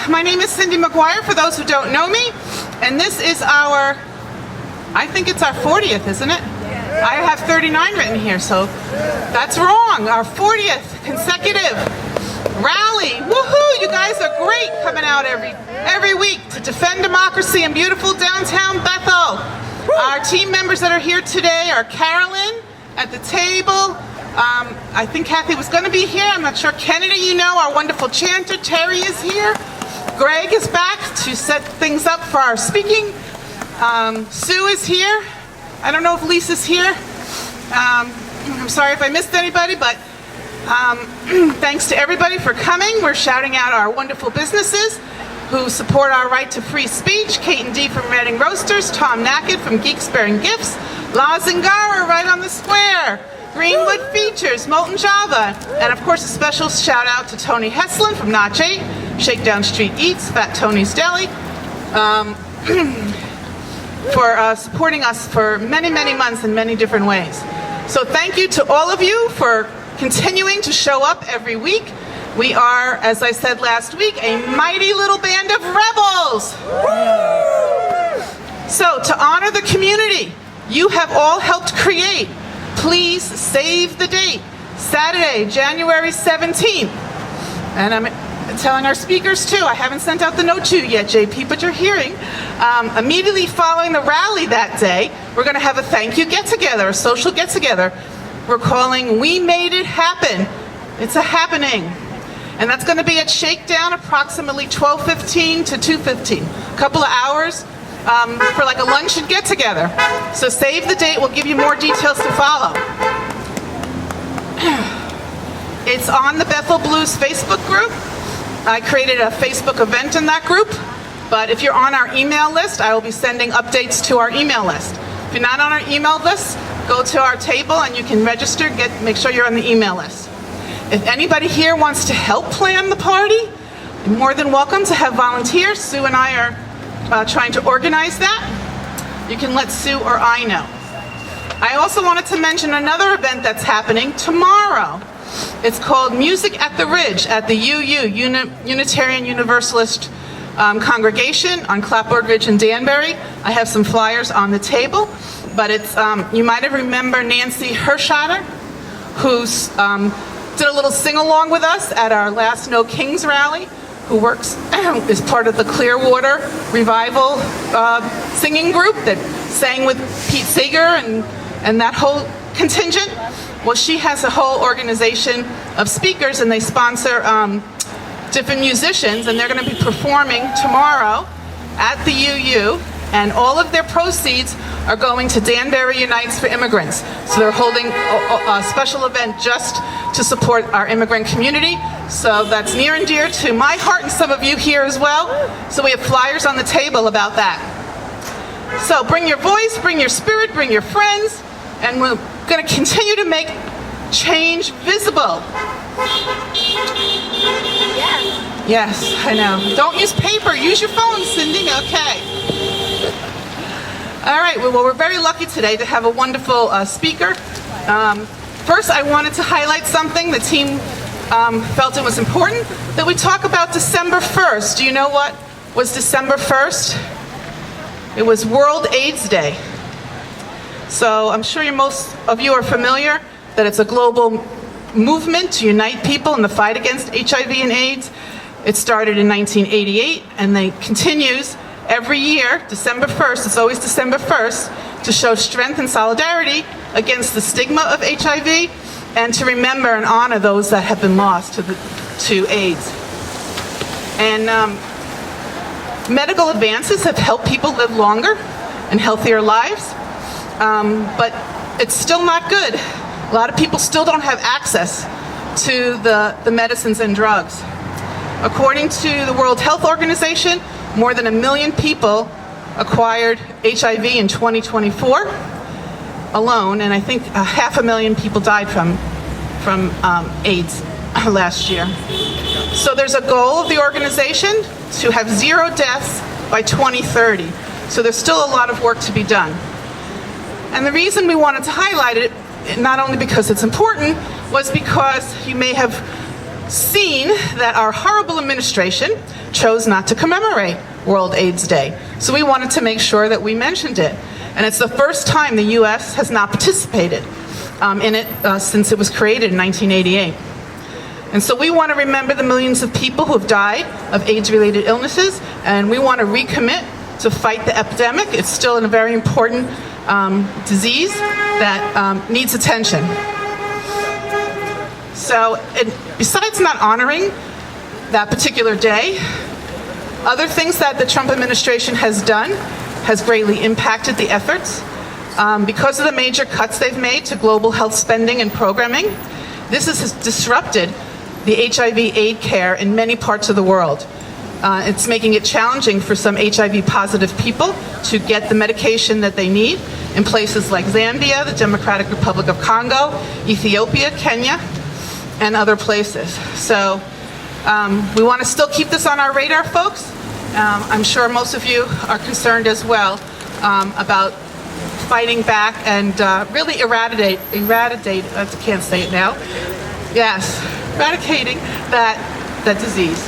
my name is Cindy McGuire, for those who don't know me, and this is our, I think it's our 40th, isn't it? I have 39 written here, so that's wrong. Our 40th consecutive rally. Woohoo! You guys are great, coming out every week to defend democracy in beautiful downtown Bethel. Our team members that are here today are Carolyn at the table. I think Kathy was going to be here. I'm not sure. Kennedy, you know, our wonderful chanter. Terry is here. Greg is back to set things up for our speaking. Sue is here. I don't know if Lisa's here. I'm sorry if I missed anybody, but thanks to everybody for coming. We're shouting out our wonderful businesses who support our right to free speech. Kate and Dee from Reading Roasters, Tom Nackett from Geeks Bearing Gifts, La Zingara right on the square, Greenwood Features, Molten Java, and of course a special shout out to Tony Heslin from Notch 8, Shakedown Street Eats, Fat Tony's Deli, for supporting us for many, many months in many different ways. So thank you to all of you for continuing to show up every week. We are, as I said last week, a mighty little band of rebels. So to honor the community you have all helped create, please save the date, Saturday, January 17th. And I'm telling our speakers too, I haven't sent out the note to you yet, JP, but you're hearing. Immediately following the rally that day, we're going to have a thank you get-together, a social get-together. We're calling We Made It Happen. It's a happening. And that's going to be at Shakedown, approximately 12:15 to 2:15. A couple of hours for like a lunch and get-together. So save the date. We'll give you more details to follow. It's on the Bethel Blues Facebook group. I created a Facebook event in that group. But if you're on our email list, I will be sending updates to our email list. If you're not on our email list, go to our table and you can register, make sure you're on the email list. If anybody here wants to help plan the party, you're more than welcome to have volunteers. Sue and I are trying to organize that. You can let Sue or I know. I also wanted to mention another event that's happening tomorrow. It's called Music at the Ridge at the Unitarian Universalist congregation on Clapboard Ridge in Danbury. I have some flyers on the table, but it's, you might have remember Nancy Hershotter, who's did a little sing-along with us at our last No Kings rally, who works, is part of the Clearwater Revival singing group that sang with Pete Seeger and that whole contingent. Well, she has a whole organization of speakers, and they sponsor different musicians, and they're going to be performing tomorrow at the UU, and all of their proceeds are going to Danbury Unites for Immigrants. So they're holding a special event just to support our immigrant community. So that's near and dear to my heart and some of you here as well. So we have flyers on the table about that. So bring your voice, bring your spirit, bring your friends, and we're going to continue to make change visible. Yes, I know. Don't use paper, use your phone, Cindy. Okay. All right, well, we're very lucky today to have a wonderful speaker. First, I wanted to highlight something. The team felt it was important that we talk about December 1st. Do you know what was December 1st? It was World AIDS Day. So I'm sure most of you are familiar that it's a global movement to unite people in the fight against HIV and AIDS. It started in 1988 and it continues every year, December 1st, it's always December 1st, to show strength and solidarity against the stigma of HIV and to remember and honor those that have been lost to AIDS. And medical advances have helped people live longer and healthier lives, but it's still not good. A lot of people still don't have access to the medicines and drugs. According to the World Health Organization, more than 1 million people acquired HIV in 2024 alone, and I think 500,000 people died from AIDS last year. So there's a goal of the organization to have 0 deaths by 2030. So there's still a lot of work to be done. And the reason we wanted to highlight it, not only because it's important, was because you may have seen that our horrible administration chose not to commemorate World AIDS Day. So we wanted to make sure that we mentioned it. And it's the first time the U.S. has not participated in it since it was created in 1988. And so we want to remember the millions of people who have died of AIDS-related illnesses, and we want to recommit to fight the epidemic. It's still a very important disease that needs attention. So besides not honoring that particular day, other things that the Trump administration has done has greatly impacted the efforts. Because of the major cuts they've made to global health spending and programming, this has disrupted the HIV/AIDS care in many parts of the world. It's making it challenging for some HIV-positive people to get the medication that they need in places like Zambia, the Democratic Republic of Congo, Ethiopia, Kenya, and other places. So we want to still keep this on our radar, folks. I'm sure most of you are concerned as well about fighting back and really eradicate, I can't say it now. Yes, eradicating that disease.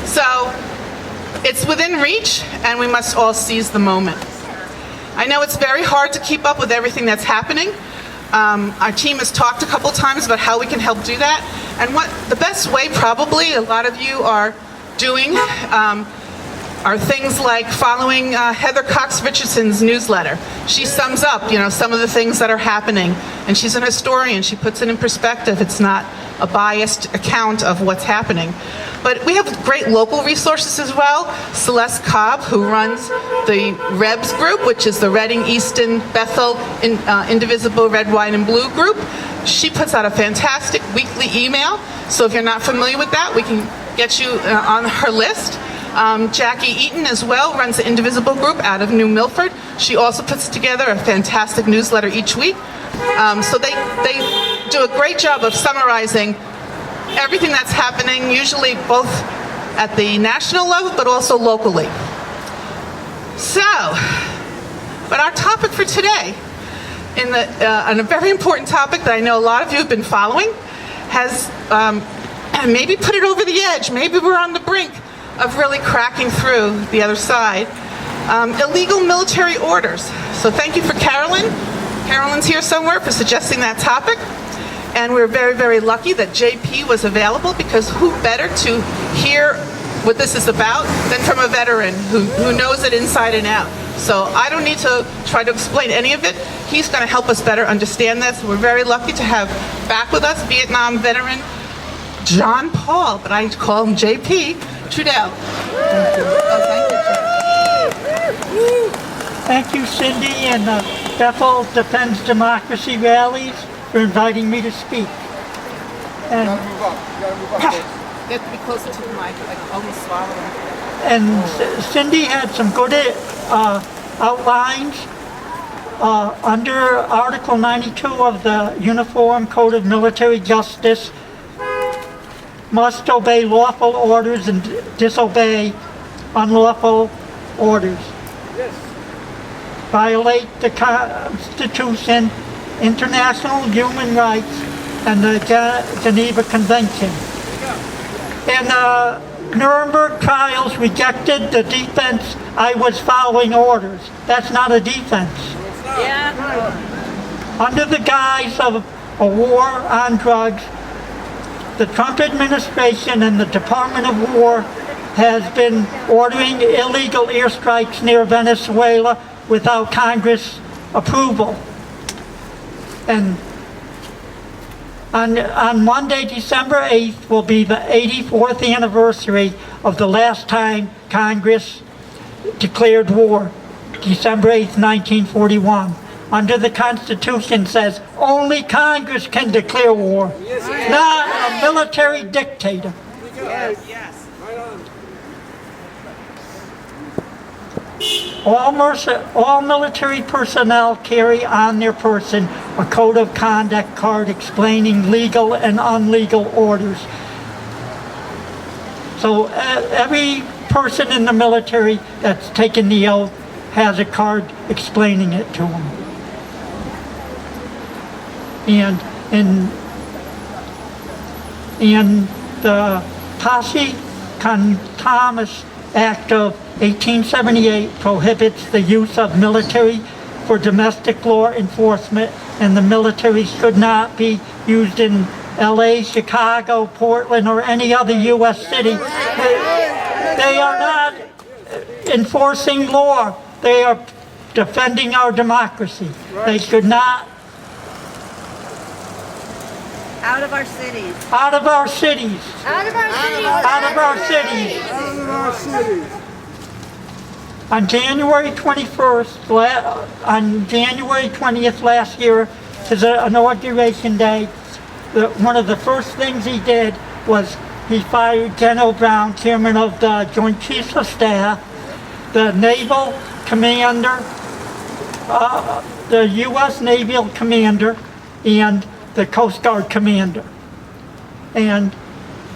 So it's within reach, and we must all seize the moment. I know it's very hard to keep up with everything that's happening. Our team has talked a couple times about how we can help do that. And what the best way, probably, a lot of you are doing are things like following Heather Cox Richardson's newsletter. She sums up, some of the things that are happening, and she's an historian. She puts it in perspective. It's not a biased account of what's happening. But we have great local resources as well. Celeste Cobb, who runs the REBS group, which is the Reading, Easton, Bethel, Indivisible, Red, White, and Blue group. She puts out a fantastic weekly email. So if you're not familiar with that, we can get you on her list. Jackie Eaton as well runs the Indivisible group out of New Milford. She also puts together a fantastic newsletter each week. So they do a great job of summarizing everything that's happening, usually both at the national level but also locally. So, but our topic for today, on a very important topic that I know a lot of you have been following, has maybe put it over the edge. Maybe we're on the brink of really cracking through the other side. Illegal military orders. So thank you for Carolyn. Carolyn's here somewhere for suggesting that topic. And we're very, very lucky that JP was available, because who better to hear what this is about than from a veteran who knows it inside and out. So I don't need to try to explain any of it. He's going to help us better understand this. We're very lucky to have back with us Vietnam veteran John Paul, but I call him JP Trudell. Thank you. Thank you, Cindy, and Bethel Defends Democracy Rallies for inviting me to speak. And You have to be closer to the mic, like almost swallowing. And Cindy had some good outlines under Article 92 of the Uniform Code of Military Justice. Must obey lawful orders and disobey unlawful orders. Yes. Violate the Constitution, international human rights, and the Geneva Convention. And Nuremberg trials rejected the defense, I was following orders. That's not a defense. Yeah. Under the guise of a war on drugs, the Trump administration and the Department of War has been ordering illegal airstrikes near Venezuela without Congress approval. And on Monday, December 8th, will be the 84th anniversary of the last time Congress declared war, December 8th, 1941. Under the Constitution says only Congress can declare war, not a military dictator. Yes. All military personnel carry on their person a code of conduct card explaining legal and unlegal orders. So every person in the military that's taken the oath has a card explaining it to them. And The Posse Contumax Act of 1878 prohibits the use of military for domestic law enforcement, and the military should not be used in LA, Chicago, Portland, or any other U.S. city. They are not enforcing law. They are defending our democracy. They should not. Out of our cities. Out of our cities. Out of our cities. Out of our cities. Out of our cities. On January 21st, on January 20th last year, his inauguration day, one of the first things he did was he fired General Brown, chairman of the Joint Chiefs of Staff, the naval commander, the U.S. naval commander, and the Coast Guard commander. And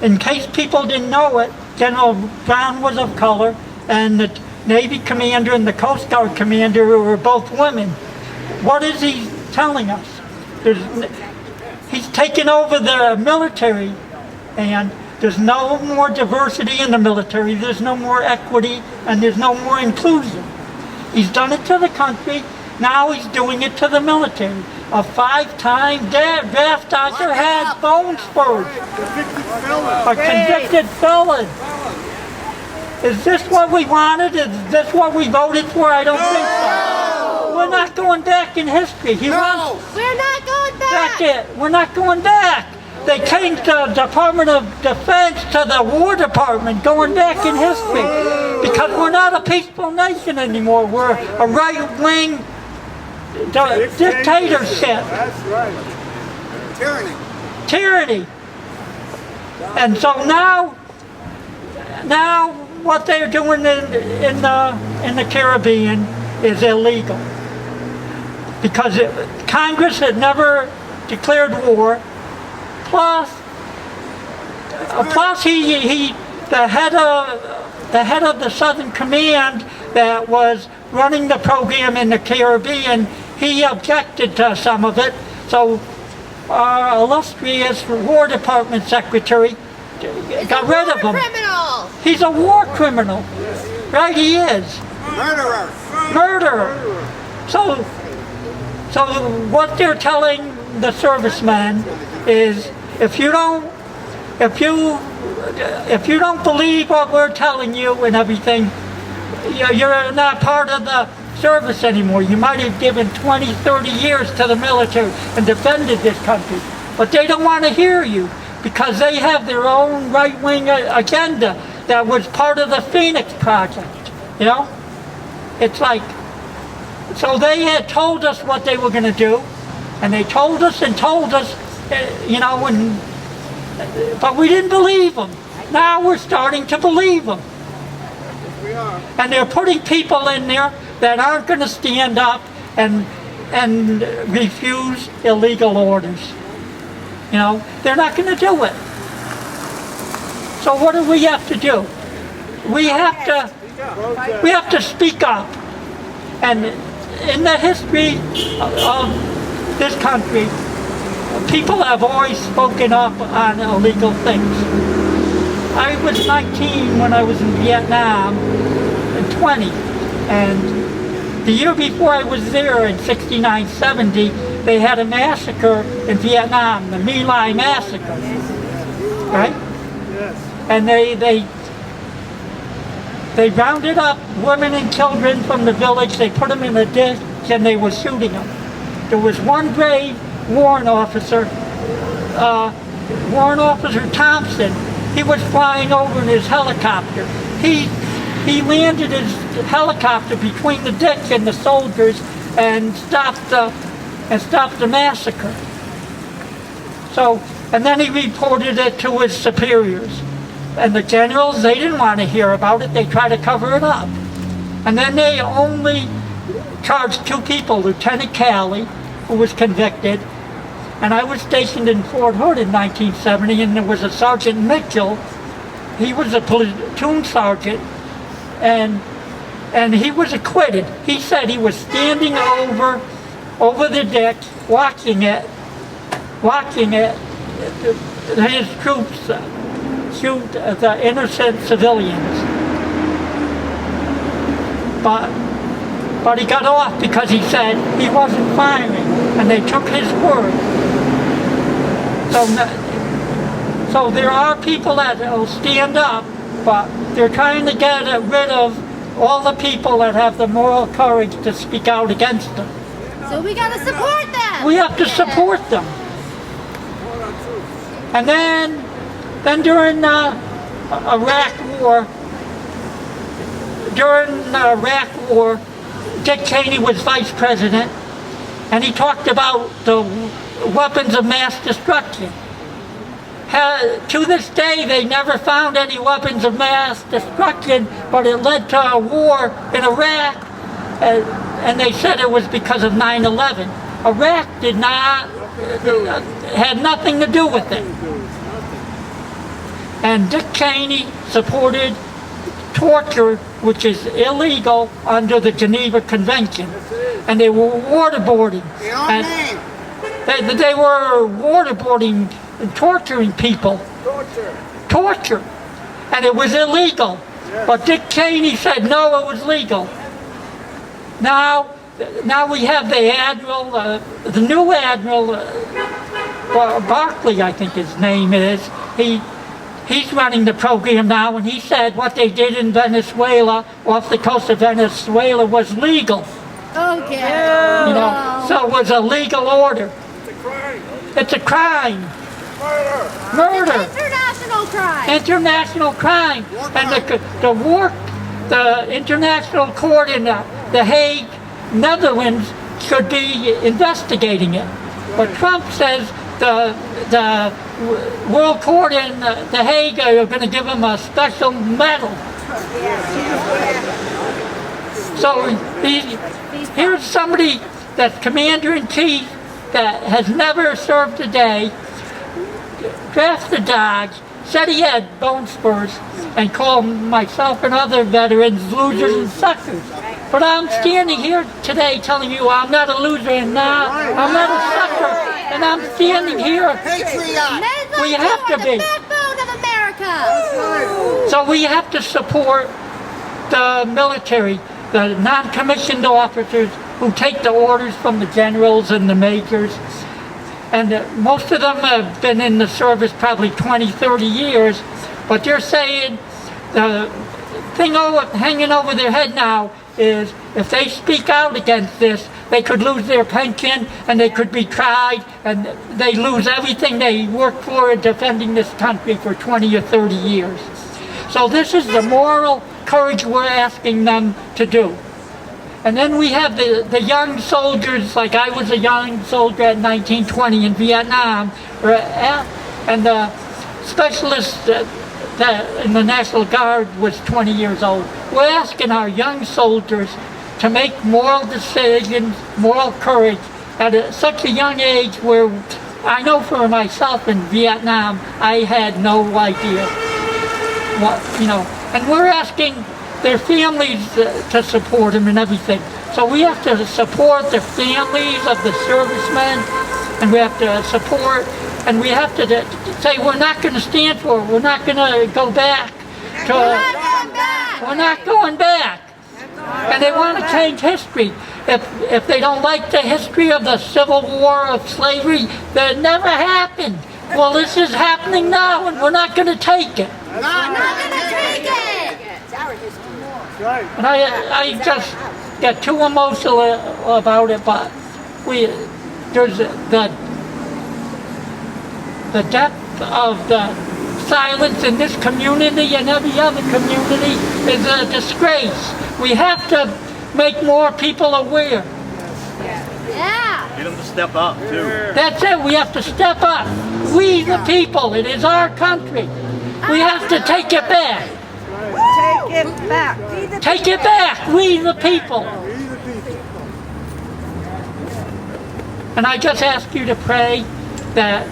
in case people didn't know it, General Brown was of color, and the Navy commander and the Coast Guard commander were both women. What is he telling us? He's taken over the military, and there's no more diversity in the military, there's no more equity, and there's no more inclusion. He's done it to the country, now he's doing it to the military. A 5-time draft dodger has bone spurs. A convicted felon. Is this what we wanted? Is this what we voted for? I don't think so. We're not going back in history. We're not going back. We're not going back. They changed the Department of Defense to the War Department, going back in history. Because we're not a peaceful nation anymore. We're a right-wing dictatorship. That's right. Tyranny. And so now what they're doing in the Caribbean is illegal. Because Congress had never declared war. Plus the head of the Southern Command that was running the program in the Caribbean, he objected to some of it. So our illustrious War Department Secretary got rid of him. Criminal. He's a war criminal. Right, he is. Murderer. So what they're telling the servicemen is, if you don't believe what we're telling you and everything, you're not part of the service anymore. You might have given 20, 30 years to the military and defended this country, but they don't want to hear you because they have their own right-wing agenda that was part of the Phoenix Project, you know? It's like, so they had told us what they were going to do, and they told us, you know, but we didn't believe them. Now we're starting to believe them. We are. And they're putting people in there that aren't going to stand up and refuse illegal orders. You know, they're not going to do it. So what do we have to do? We have to speak up. And in the history of this country, people have always spoken up on illegal things. I was 19 when I was in Vietnam, and 20, and the year before I was there in 69, 70, they had a massacre in Vietnam, the My Lai massacre, right? Yes. And they rounded up women and children from the village, they put them in a ditch, and they were shooting them. There was one brave warrant officer Thompson. He was flying over in his helicopter. He landed his helicopter between the ditch and the soldiers and stopped the massacre. So, and then he reported it to his superiors. And the generals, they didn't want to hear about it. They tried to cover it up. And then they only charged 2 people, Lieutenant Calley, who was convicted, and I was stationed in Fort Hood in 1970, and there was a Sergeant Mitchell. He was a platoon sergeant, and he was acquitted. He said he was standing over the deck, watching his troops shoot the innocent civilians. But he got off because he said he wasn't firing, and they took his word. So there are people that will stand up, but they're trying to get rid of all the people that have the moral courage to speak out against them. So we gotta support them. We have to support them. And then during the Iraq War, Dick Cheney was vice president, and he talked about the weapons of mass destruction. To this day, they never found any weapons of mass destruction, but it led to a war in Iraq, and they said it was because of 9/11. Iraq had nothing to do with it. And Dick Cheney supported torture, which is illegal under the Geneva Convention. And they were waterboarding. And they were waterboarding and torturing people. Torture. And it was illegal. But Dick Cheney said no, it was legal. Now we have the admiral, the new admiral, Barkley, I think his name is. He's running the program now, and he said what they did in Venezuela, off the coast of Venezuela, was legal. Okay. You know, so it was a legal order. It's a crime. It's a crime. Murder. Murder. International crime. International crime. And the International Court in The Hague, Netherlands, should be investigating it. But Trump says the World Court in The Hague are going to give him a special medal. So here's somebody that's commander-in-chief that has never served a day, drafted Dodge, said he had bone spurs, and called myself and other veterans losers and suckers. But I'm standing here today telling you I'm not a loser and I'm not a sucker, and I'm standing here. We have to be. The backbone of America. So we have to support the military, the non-commissioned officers who take the orders from the generals and the majors. And most of them have been in the service probably 20, 30 years, but they're saying the thing hanging over their head now is if they speak out against this, they could lose their pension and they could be tried and they lose everything they worked for in defending this country for 20 or 30 years. So this is the moral courage we're asking them to do. And then we have the young soldiers, like I was a young soldier at 1920 in Vietnam, and the specialist in the National Guard was 20 years old. We're asking our young soldiers to make moral decisions, moral courage at such a young age where I know for myself in Vietnam, I had no idea what, and we're asking their families to support them and everything. So we have to support the families of the servicemen, and we have to support, and we have to say we're not going to stand for it. We're not going to go back. We're not going back. And they want to change history. If they don't like the history of the Civil War of slavery, that never happened. Well, this is happening now, and we're not going to take it. We're not gonna take it. And I just get too emotional about it, but there's the depth of the silence in this community and every other community is a disgrace. We have to make more people aware. Yeah. Get them to step up, too. That's it, we have to step up. We the people, it is our country. We have to take it back. Take it back. Take it back, we the people. And I just ask you to pray that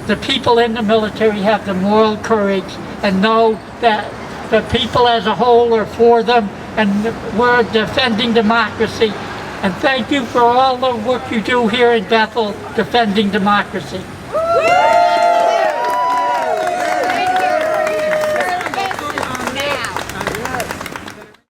the people in the military have the moral courage and know that the people as a whole are for them and we're defending democracy. And thank you for all the work you do here in Bethel defending democracy.